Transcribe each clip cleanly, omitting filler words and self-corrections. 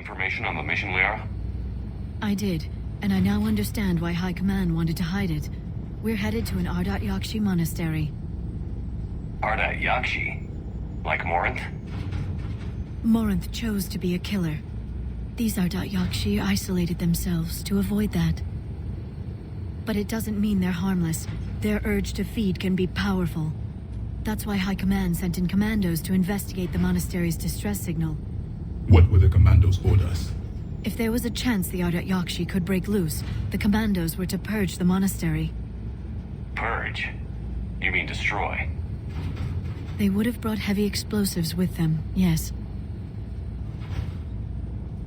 information on the mission, Liara? I did, and I now understand why High Command wanted to hide it. We're headed to an Ardat Yakshi monastery. Ardat Yakshi? Like Morinth? Morinth chose to be a killer. These Ardat Yakshi isolated themselves to avoid that. But it doesn't mean they're harmless. Their urge to feed can be powerful. That's why High Command sent in commandos to investigate the monastery's distress signal. What were the commandos' orders? If there was a chance the Ardat Yakshi could break loose, the commandos were to purge the monastery. Purge? You mean destroy? They would have brought heavy explosives with them, yes.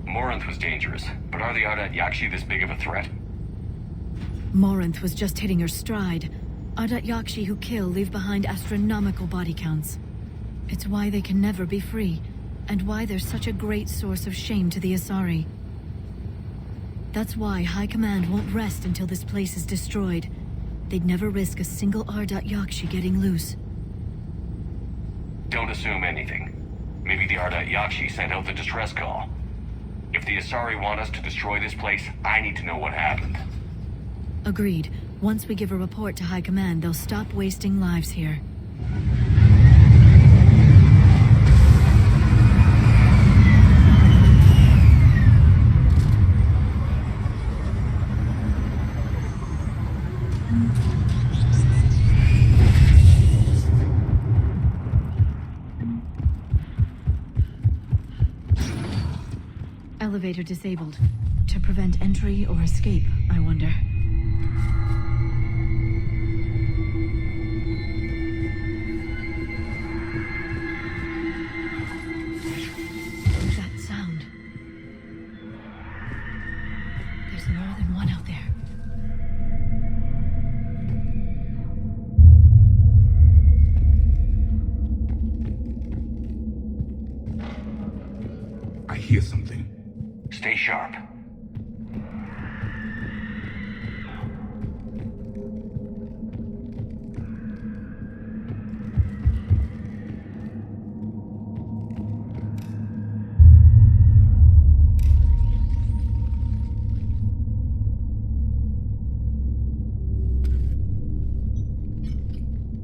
Morinth was dangerous, but are the Ardat Yakshi this big of a threat? Morinth was just hitting her stride. Ardat Yakshi who kill leave behind astronomical body counts. It's why they can never be free, and why they're such a great source of shame to the Asari. That's why High Command won't rest until this place is destroyed. They'd never risk a single Ardat Yakshi getting loose. Don't assume anything. Maybe the Ardat Yakshi sent out the distress call. If the Asari want us to destroy this place, I need to know what happened. Agreed. Once we give a report to High Command, they'll stop wasting lives here. Elevator disabled. To prevent entry or escape, I wonder. That sound. There's more than one out there. I hear something. Stay sharp.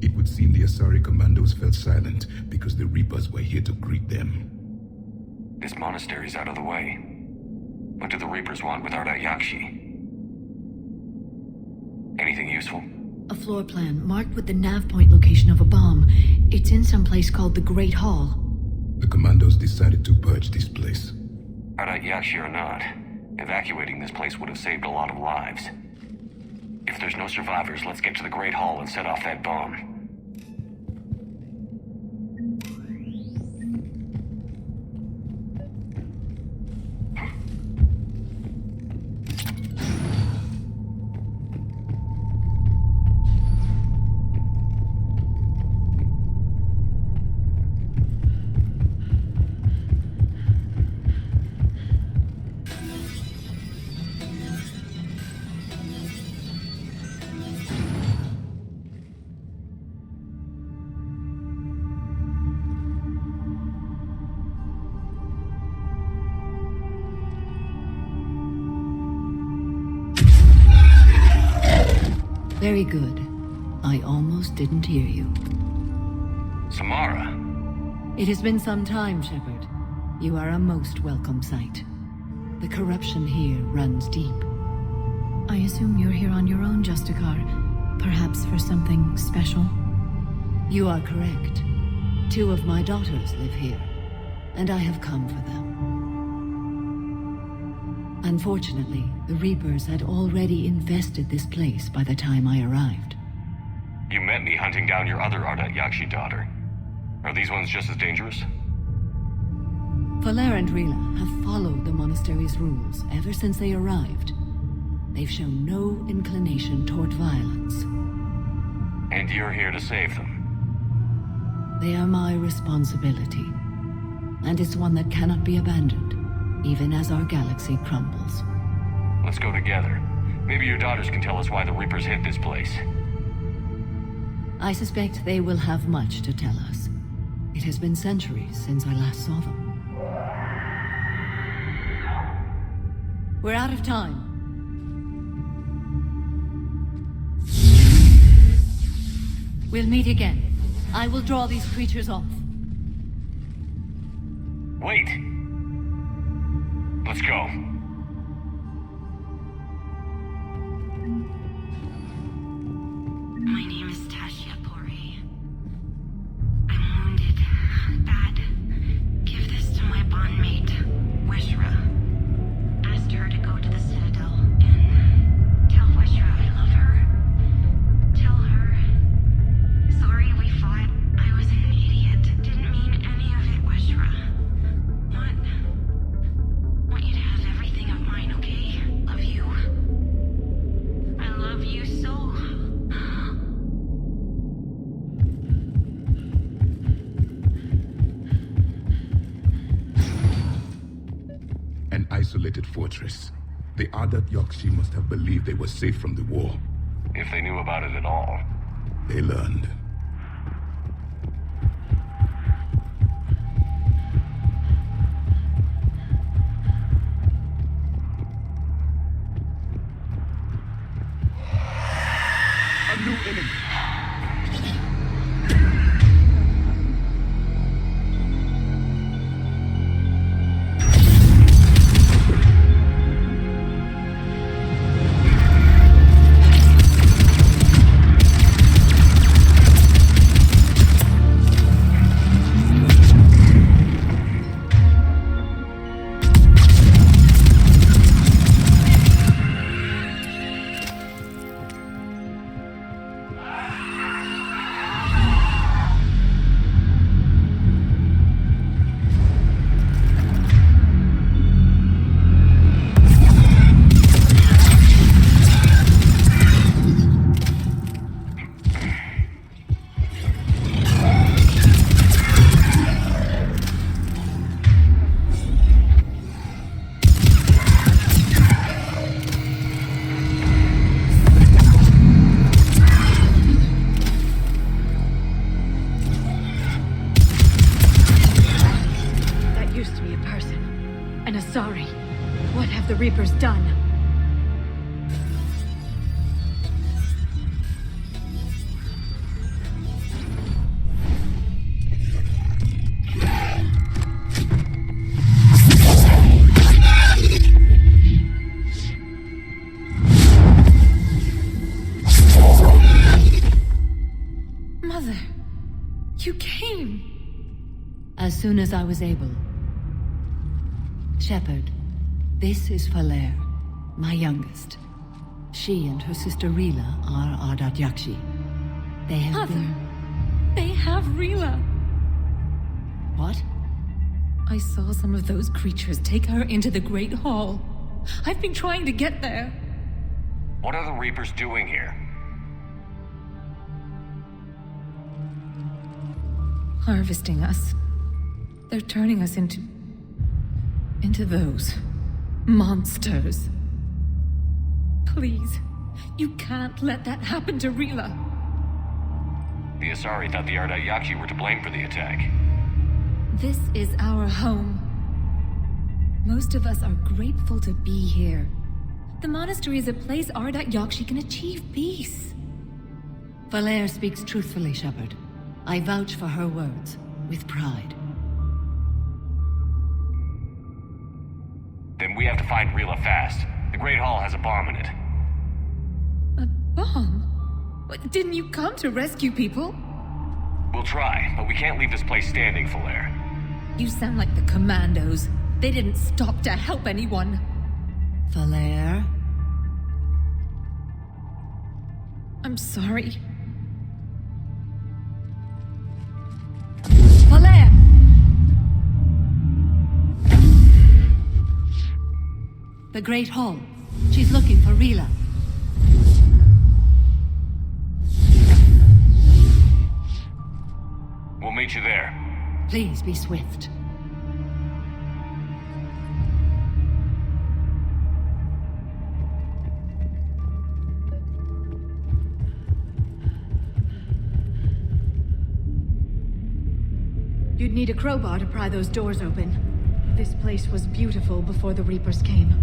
It would seem the Asari commandos fell silent because the Reapers were here to greet them. This monastery's out of the way. What do the Reapers want with Ardat Yakshi? Anything useful? A floor plan marked with the nav point location of a bomb. It's in some place called the Great Hall. The commandos decided to purge this place. Ardat Yakshi or not, evacuating this place would have saved a lot of lives. If there's no survivors, let's get to the Great Hall and set off that bomb. Very good. I almost didn't hear you. Samara. It has been some time, Shepard. You are a most welcome sight. The corruption here runs deep. I assume you're here on your own, Justicar. Perhaps for something special? You are correct. 2 of my daughters live here, and I have come for them. Unfortunately, the Reapers had already infested this place by the time I arrived. You met me hunting down your other Ardat Yakshi daughter. Are these ones just as dangerous? Falere and Rila have followed the monastery's rules ever since they arrived. They've shown no inclination toward violence. And you're here to save them? They are my responsibility, and it's one that cannot be abandoned, even as our galaxy crumbles. Let's go together. Maybe your daughters can tell us why the Reapers hit this place. I suspect they will have much to tell us. It has been centuries since I last saw them. We're out of time. We'll meet again. I will draw these creatures off. Wait! Let's go. My name is Tasha Pori. I'm wounded. Bad. Give this to my bondmate, Weshra. Asked her to go to the Citadel and tell Weshra I love her. Tell her. Sorry we fought. I was an idiot. Didn't mean any of it, Weshra. Want you to have everything of mine, okay? Love you. I love you so. An isolated fortress. The Ardat Yakshi must have believed they were safe from the war. If they knew about it at all. They learned. A new enemy. Sorry. What have the Reapers done? Mother, you came. As soon as I was able. Shepard, this is Falere, my youngest. She and her sister Rila are Ardat Yakshi. They have They have Rila. What? I saw some of those creatures take her into the Great Hall. I've been trying to get there. What are the Reapers doing here? Harvesting us. They're turning us into those monsters. Please, you can't let that happen to Rila. The Asari thought the Ardat Yakshi were to blame for the attack. This is our home. Most of us are grateful to be here. The monastery is a place Ardat Yakshi can achieve peace. Falere speaks truthfully, Shepard. I vouch for her words, with pride. Then we have to find Rila fast. The Great Hall has a bomb in it. A bomb? What, didn't you come to rescue people? We'll try, but we can't leave this place standing, Falere. You sound like the Commandos. They didn't stop to help anyone. Falere? I'm sorry. Falere! The Great Hall. She's looking for Rila. We'll meet you there. Please be swift. You'd need a crowbar to pry those doors open. This place was beautiful before the Reapers came.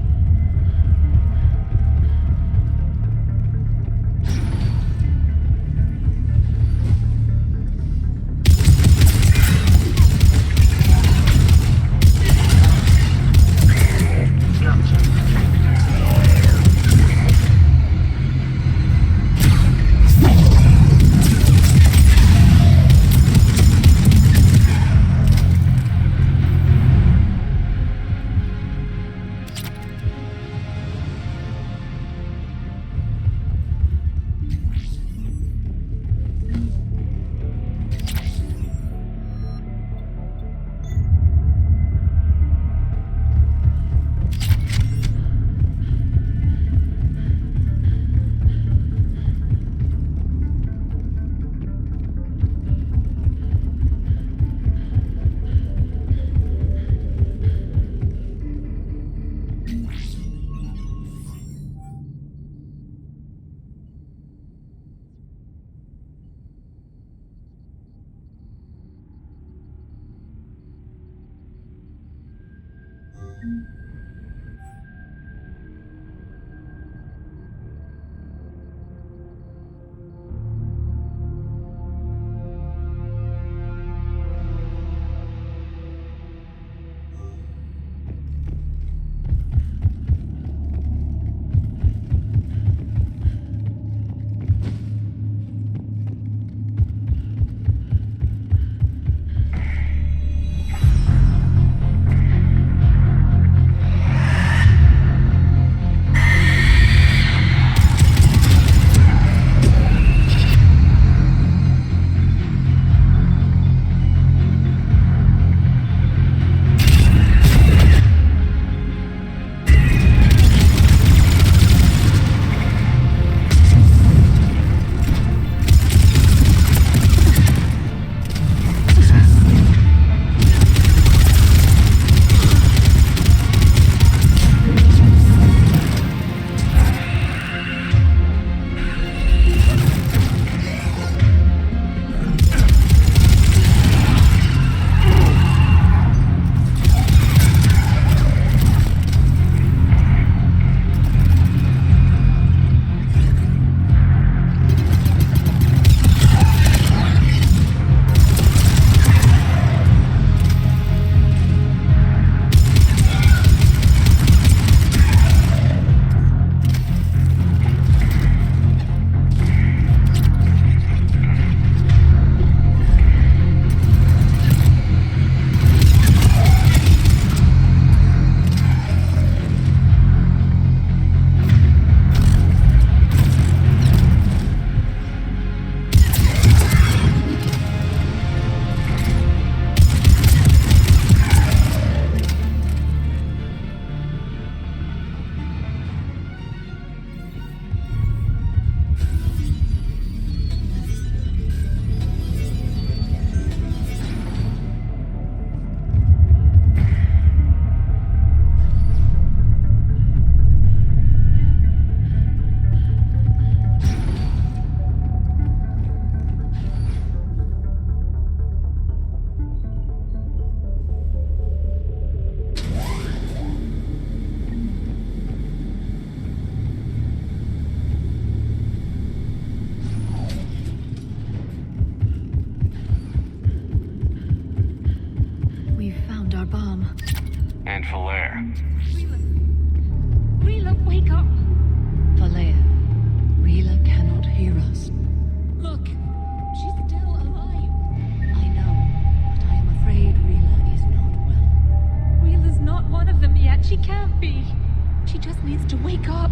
just needs to wake up.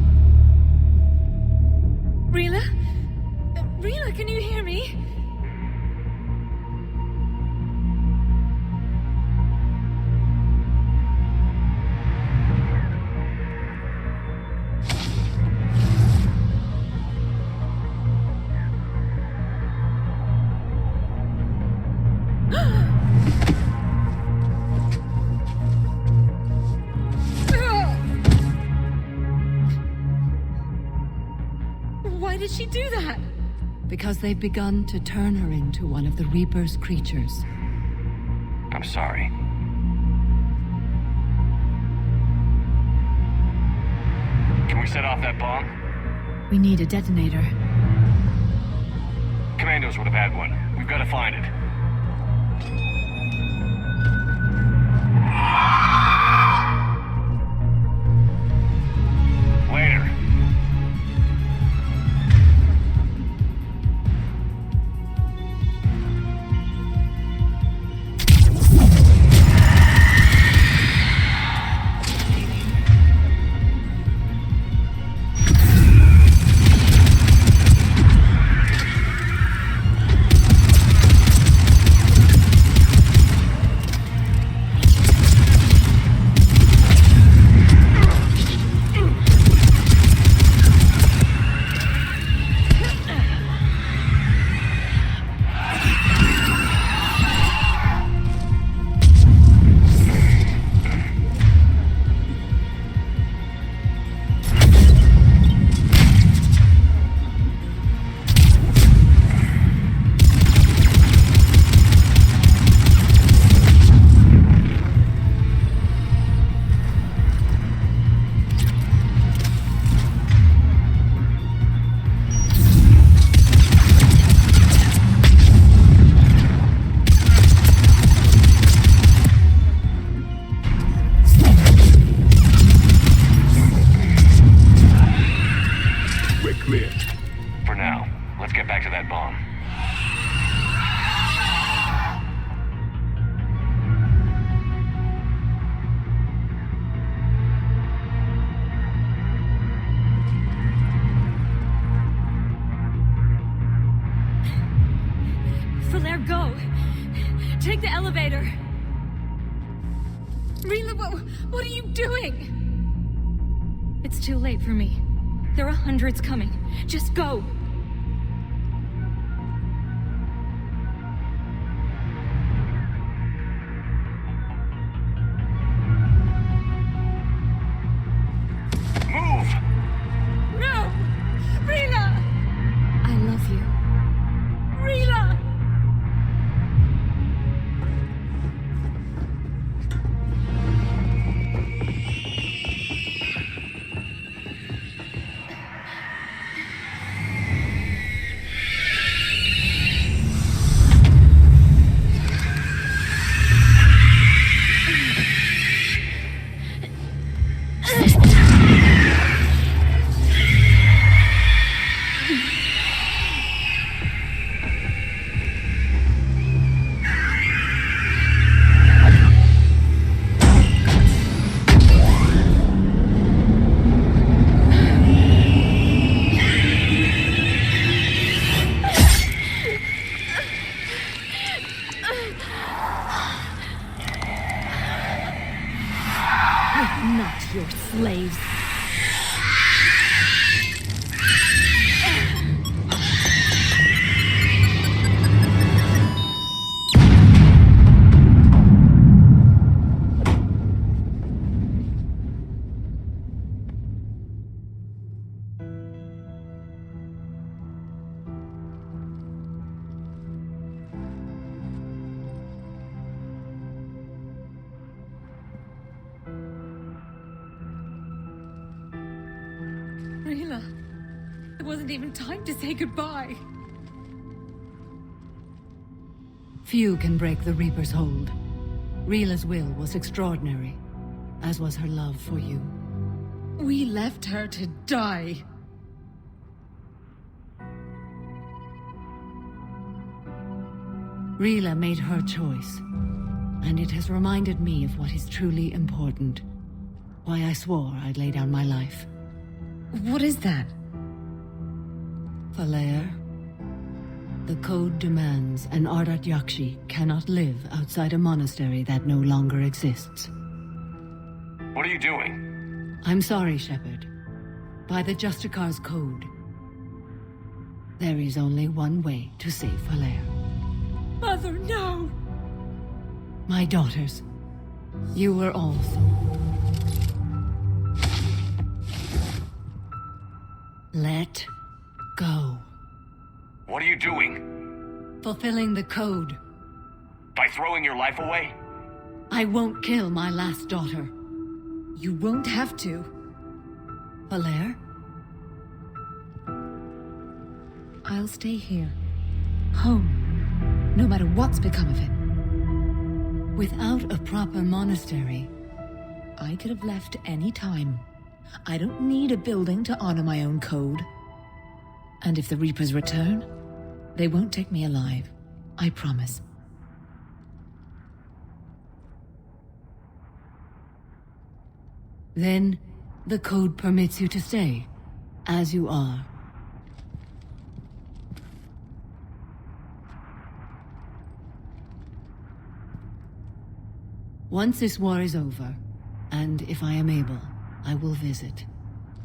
Rila? Rila, can you hear me? Why did she do that? Because they've begun to turn her into one of the Reaper's creatures. I'm sorry. Can we set off that bomb? We need a detonator. Commandos would have had one. We've got to find it. Later. For now, let's get back to that bomb. Falaire, go! Take the elevator! Rila, what are you doing? It's too late for me. There are hundreds coming. Just go! Move! No! Rila! I love you. Rila! Not your slaves. Rila, it wasn't even time to say goodbye. Few can break the Reaper's hold. Rila's will was extraordinary, as was her love for you. We left her to die. Rila made her choice, and it has reminded me of what is truly important. Why I swore I'd lay down my life. What is that? Falere, the code demands an Ardat Yakshi cannot live outside a monastery that no longer exists. What are you doing? I'm sorry, Shepard. By the Justicar's code, there is only one way to save Falere. Mother, no! My daughters, you were all sold. Let go. What are you doing? Fulfilling the code. By throwing your life away? I won't kill my last daughter. You won't have to. Falere? I'll stay here. Home. No matter what's become of it. Without a proper monastery, I could have left any time. I don't need a building to honor my own code. And if the Reapers return, they won't take me alive. I promise. then the code permits you to stay, as you are. Once this war is over, and if I am able, I will visit,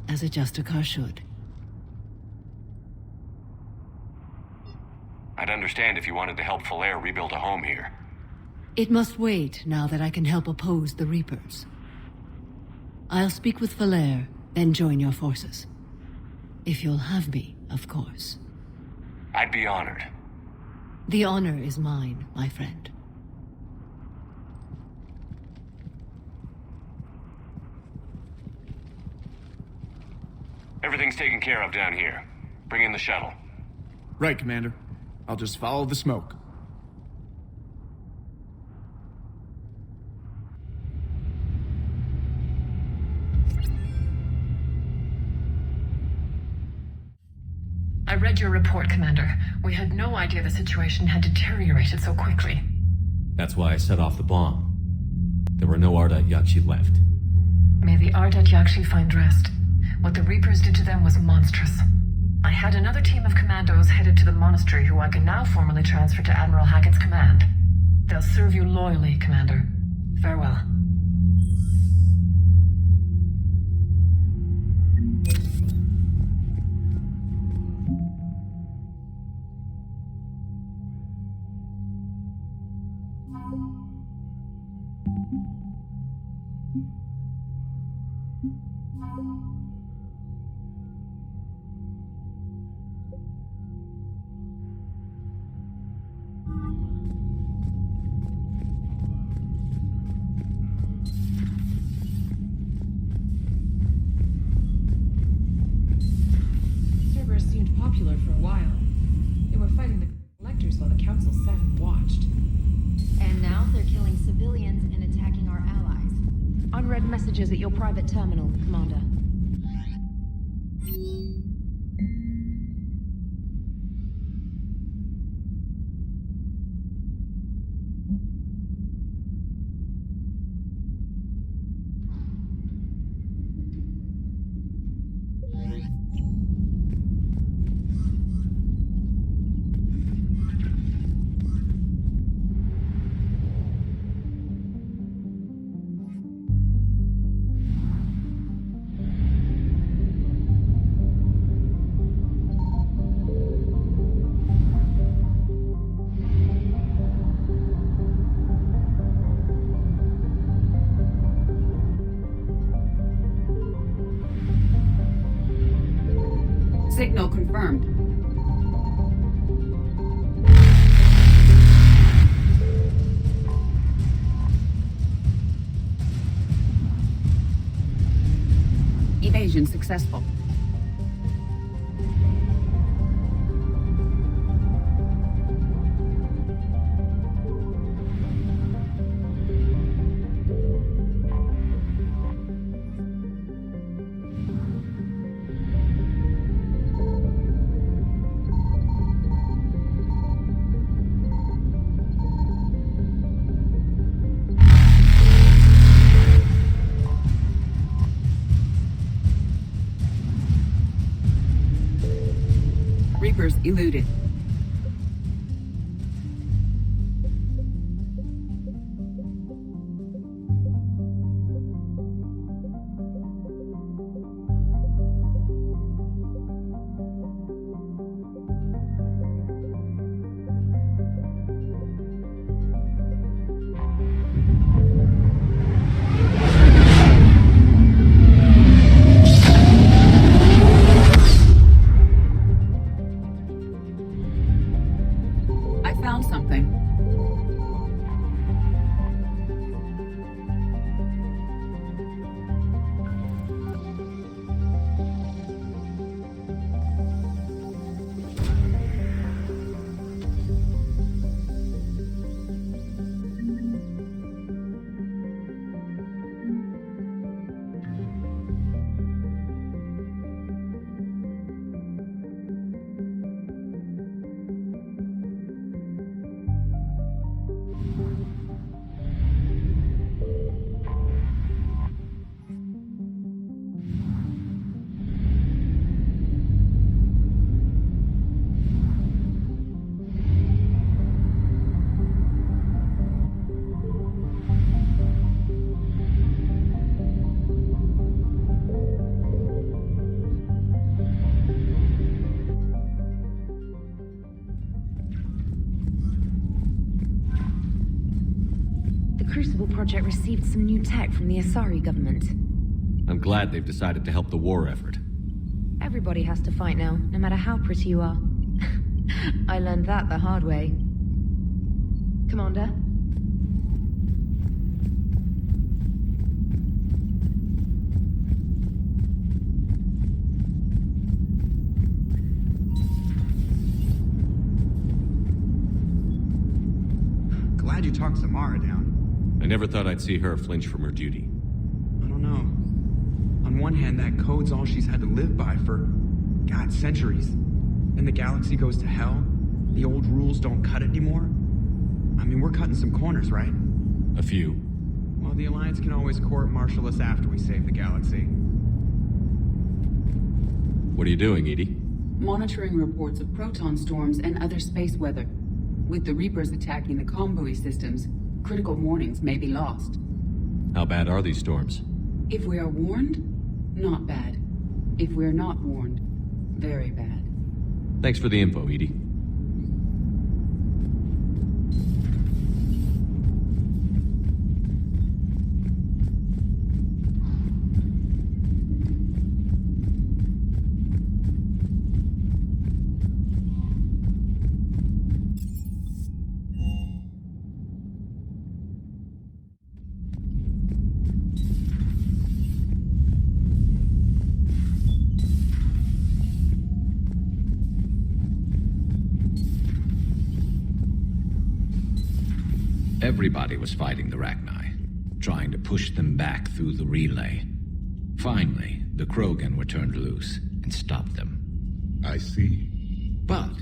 as a Justicar should. I'd understand if you wanted to help Falere rebuild a home here. It must wait now that I can help oppose the Reapers. I'll speak with Falere, then join your forces. If you'll have me, of course. I'd be honored. The honor is mine, my friend. Everything's taken care of down here. Bring in the shuttle. Right, Commander. I'll just follow the smoke. I read your report, Commander. We had no idea the situation had deteriorated so quickly. That's why I set off the bomb. There were no Ardat Yakshi left. May the Ardat Yakshi find rest. What the Reapers did to them was monstrous. I had another team of commandos headed to the monastery who I can now formally transfer to Admiral Hackett's command. They'll serve you loyally, Commander. Farewell. Cerberus seemed popular for a while. They were fighting the collectors while the council sat and watched. And now they're killing civilians and attacking our allies. Unread messages at your private terminal, Commander. Signal confirmed. Evasion successful. Reapers eluded. Crucible Project received some new tech from the Asari government. I'm glad they've decided to help the war effort. Everybody has to fight now, no matter how pretty you are. I learned that the hard way. Commander? Glad you talked Samara down. I never thought I'd see her flinch from her duty. I don't know. On one hand, that code's all she's had to live by for, God, centuries. And the galaxy goes to hell. The old rules don't cut it anymore. I mean, we're cutting some corners, right? A few. Well, the Alliance can always court-martial us after we save the galaxy. What are you doing, Edie? Monitoring reports of proton storms and other space weather. With the Reapers attacking the comm buoy systems, critical warnings may be lost. How bad are these storms? If we are warned, not bad. If we are not warned, very bad. Thanks for the info, Edie. Everybody was fighting the Rachni, trying to push them back through the relay. Finally, the Krogan were turned loose and stopped them. I see. But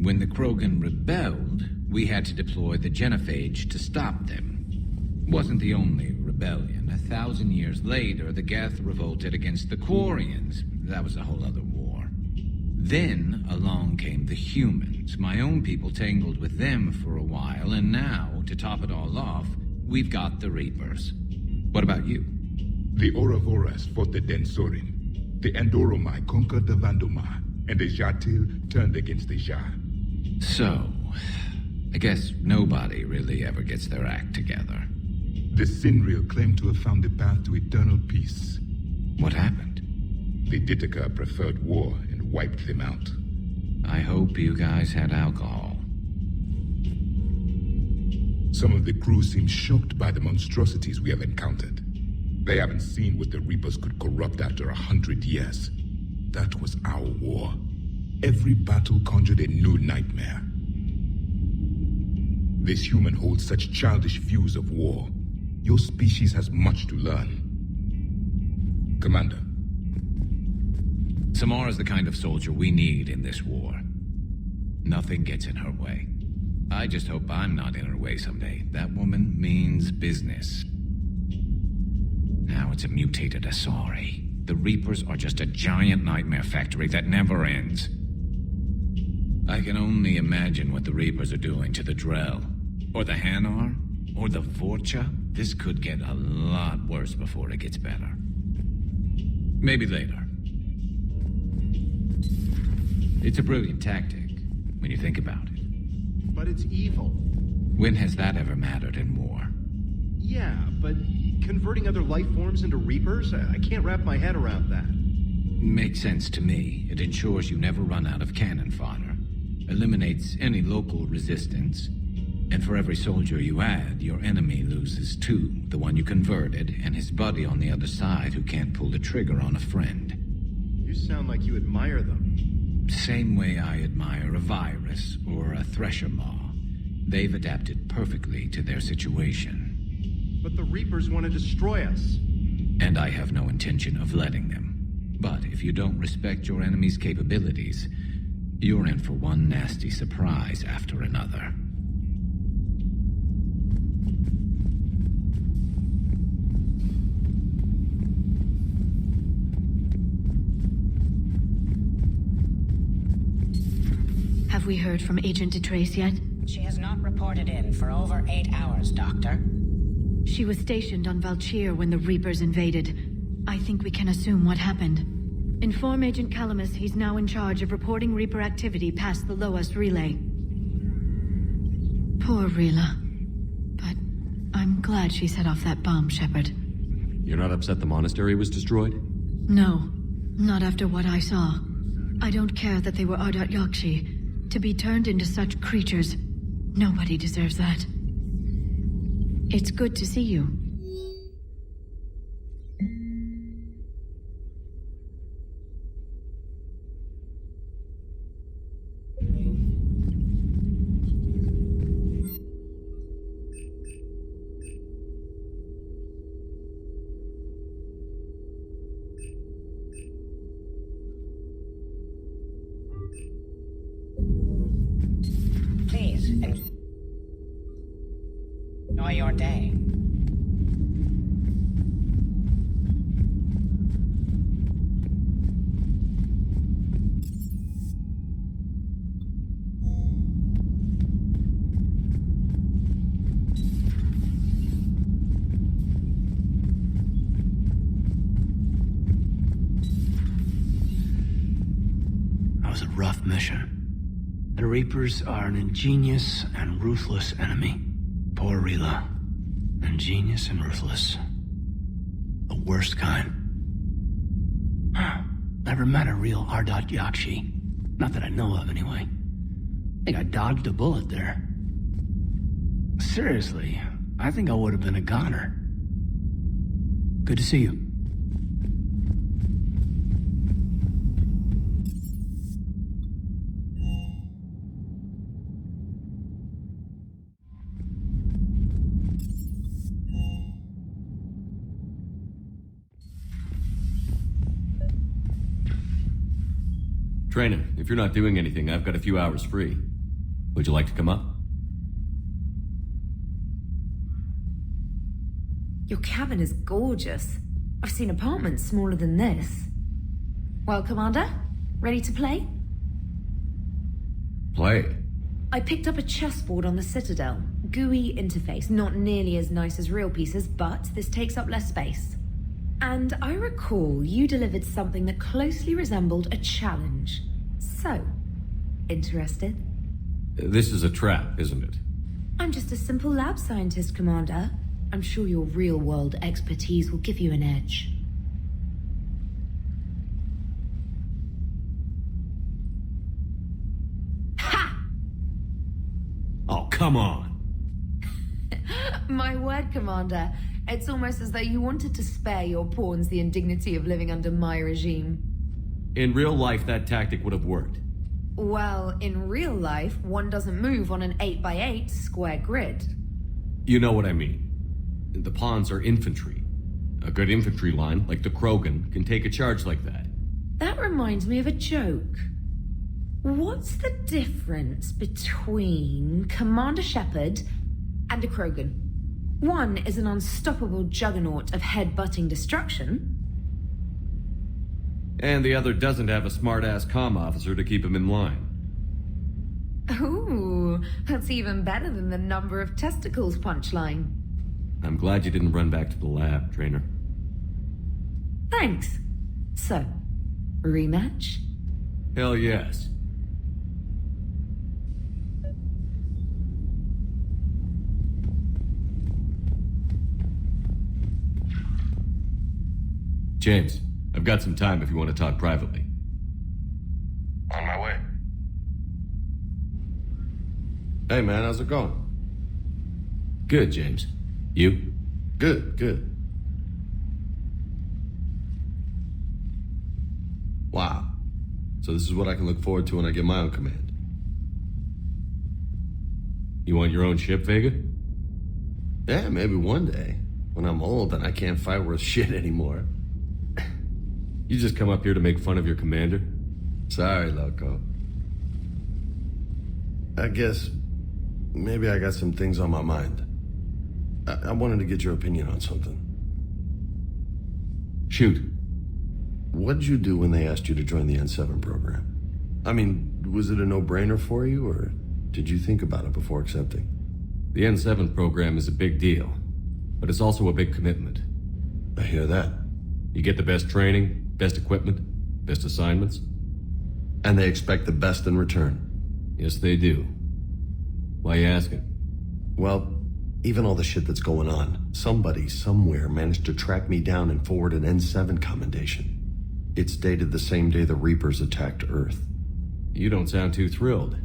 when the Krogan rebelled, we had to deploy the Genophage to stop them. Wasn't the only rebellion. 1,000 years later, the Geth revolted against the Quarians. That was a whole other war. Then along came the humans. My own people tangled with them for a while, and now, to top it all off, we've got the Reapers. What about you? The Ouroboros fought the Densorin. The Andoromai conquered the Vandomai, and the Jatil turned against the Ja. So, I guess nobody really ever gets their act together. The Sinriel claimed to have found the path to eternal peace. What happened? The Ditaka preferred war and wiped them out. I hope you guys had alcohol. Some of the crew seem shocked by the monstrosities we have encountered. They haven't seen what the Reapers could corrupt after 100 years. That was our war. Every battle conjured a new nightmare. This human holds such childish views of war. Your species has much to learn. Commander. Samara's the kind of soldier we need in this war. Nothing gets in her way. I just hope I'm not in her way someday. That woman means business. Now it's a mutated Asari. The Reapers are just a giant nightmare factory that never ends. I can only imagine what the Reapers are doing to the Drell. Or the Hanar. Or the Vorcha. This could get a lot worse before it gets better. Maybe later. It's a brilliant tactic, when you think about it. But it's evil. When has that ever mattered in war? Yeah, but converting other life forms into Reapers? I can't wrap my head around that. Makes sense to me. It ensures you never run out of cannon fodder. Eliminates any local resistance. And for every soldier you add, your enemy loses two. The one you converted, and his buddy on the other side who can't pull the trigger on a friend. You sound like you admire them. Same way I admire a virus or a thresher maw. They've adapted perfectly to their situation. But the Reapers want to destroy us. And I have no intention of letting them. But if you don't respect your enemy's capabilities, you're in for one nasty surprise after another. Have we heard from Agent DeTrace yet? She has not reported in for over 8 hours, Doctor. She was stationed on Valchir when the Reapers invaded. I think we can assume what happened. Inform Agent Calamus he's now in charge of reporting Reaper activity past the Loas relay. Poor Rila. But I'm glad she set off that bomb, Shepard. You're not upset the monastery was destroyed? No, not after what I saw. I don't care that they were Ardat Yakshi. To be turned into such creatures, nobody deserves that. It's good to see you. Please, enjoy your day. That was a rough mission. The Reapers are an ingenious and ruthless enemy. Poor Rila. Ingenious and ruthless. The worst kind. Never met a real Ardat Yakshi. Not that I know of, anyway. I think I dodged a bullet there. Seriously, I think I would have been a goner. Good to see you. Trainer, if you're not doing anything, I've got a few hours free. Would you like to come up? Your cabin is gorgeous. I've seen apartments smaller than this. Well, Commander, ready to play? Play? I picked up a chessboard on the Citadel. GUI interface, not nearly as nice as real pieces, but this takes up less space. And I recall you delivered something that closely resembled a challenge. So, interested? This is a trap, isn't it? I'm just a simple lab scientist, Commander. I'm sure your real-world expertise will give you an edge. Ha! Oh, come on! My word, Commander. It's almost as though you wanted to spare your pawns the indignity of living under my regime. In real life, that tactic would have worked. Well, in real life, one doesn't move on an 8x8 square grid. You know what I mean. The pawns are infantry. A good infantry line, like the Krogan, can take a charge like that. That reminds me of a joke. What's the difference between Commander Shepard and a Krogan? One is an unstoppable juggernaut of head-butting destruction. And the other doesn't have a smart-ass comm officer to keep him in line. Ooh, that's even better than the number of testicles punchline. I'm glad you didn't run back to the lab, Trainer. Thanks. So, rematch? Hell yes. James, I've got some time if you want to talk privately. On my way. Hey man, how's it going? Good, James. You? Good. Wow. So this is what I can look forward to when I get my own command. You want your own ship, Vega? Yeah, maybe one day. When I'm old and I can't fight worth shit anymore. You just come up here to make fun of your commander? Sorry, Loco. I guess maybe I got some things on my mind. I wanted to get your opinion on something. Shoot. What'd you do when they asked you to join the N7 program? I mean, was it a no-brainer for you, or did you think about it before accepting? The N7 program is a big deal, but it's also a big commitment. I hear that. You get the best training, best equipment, best assignments. And they expect the best in return. Yes, they do. Why you asking? Well, even all the shit that's going on, somebody somewhere managed to track me down and forward an N7 commendation. It's dated the same day the Reapers attacked Earth. You don't sound too thrilled.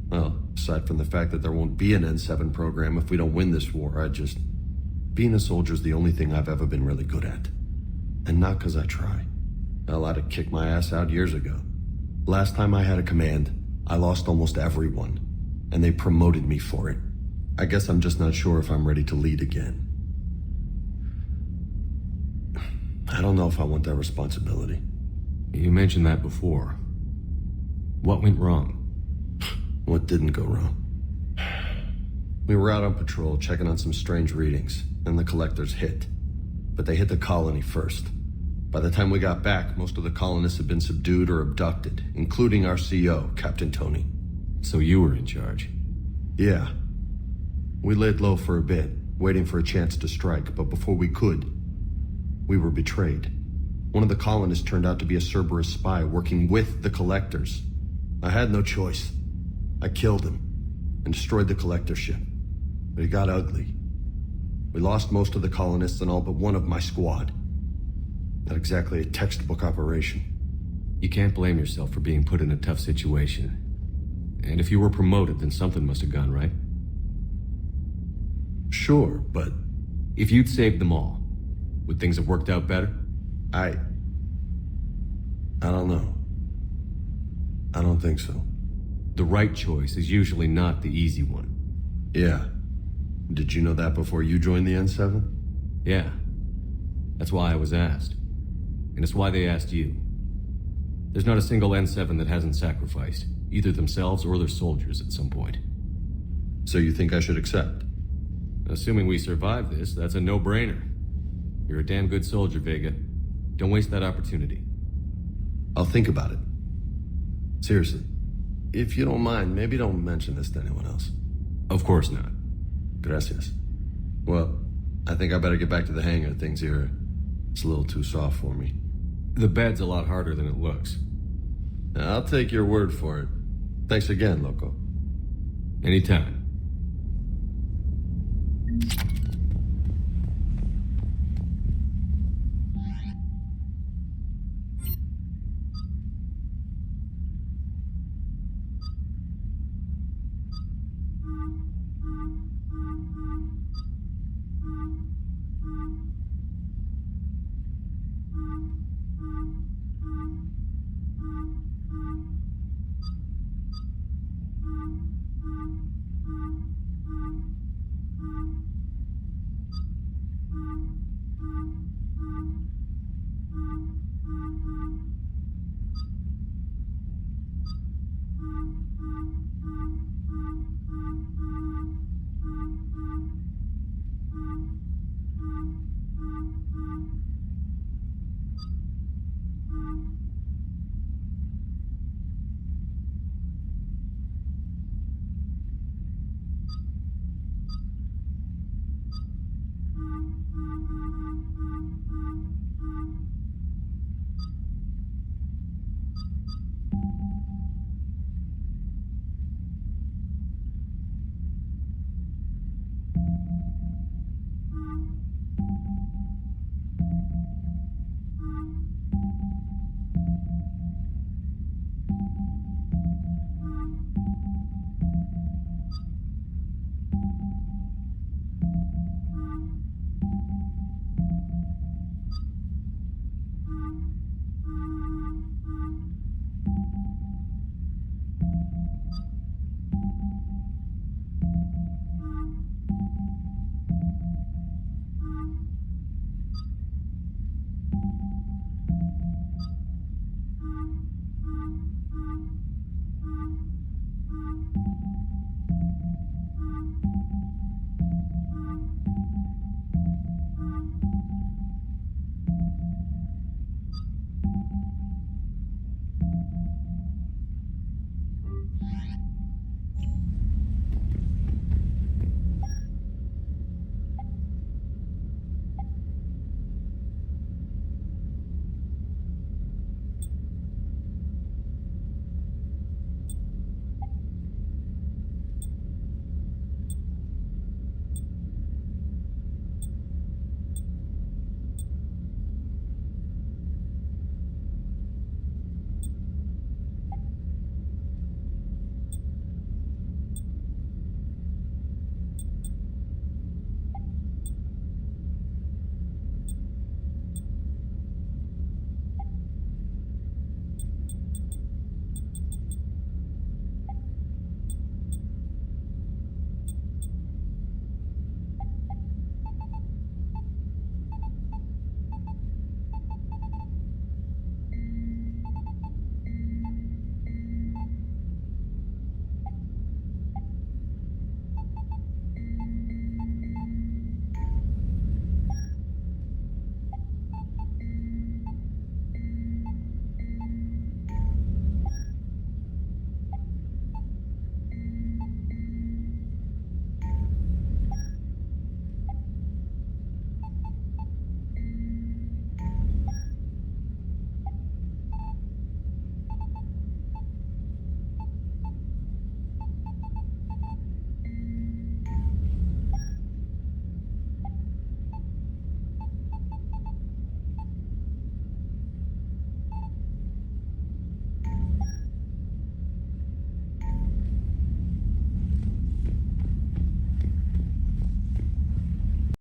Well, aside from the fact that there won't be an N7 program if we don't win this war, being a soldier's the only thing I've ever been really good at. And not because I try. Hell, I'd have kicked my ass out years ago. Last time I had a command, I lost almost everyone. And they promoted me for it. I guess I'm just not sure if I'm ready to lead again. I don't know if I want that responsibility. You mentioned that before. What went wrong? What didn't go wrong? We were out on patrol, checking on some strange readings, and the collectors hit. But they hit the colony first. By the time we got back, most of the colonists had been subdued or abducted, including our CO, Captain Tony. So you were in charge? Yeah. We laid low for a bit, waiting for a chance to strike, but before we could, we were betrayed. One of the colonists turned out to be a Cerberus spy working with the collectors. I had no choice. I killed him and destroyed the collector ship. But it got ugly. We lost most of the colonists and all but one of my squad. Not exactly a textbook operation. You can't blame yourself for being put in a tough situation. And if you were promoted, then something must have gone right. Sure, but if you'd saved them all, would things have worked out better? I don't know. I don't think so. The right choice is usually not the easy one. Yeah. Did you know that before you joined the N7? Yeah. That's why I was asked. And it's why they asked you. There's not a single N7 that hasn't sacrificed, either themselves or their soldiers at some point. So you think I should accept? Assuming we survive this, that's a no-brainer. You're a damn good soldier, Vega. Don't waste that opportunity. I'll think about it. Seriously. If you don't mind, maybe don't mention this to anyone else. Of course not. Gracias. Well, I think I better get back to the hangar. Things here, it's a little too soft for me. The bed's a lot harder than it looks. I'll take your word for it. Thanks again, Loco. Anytime.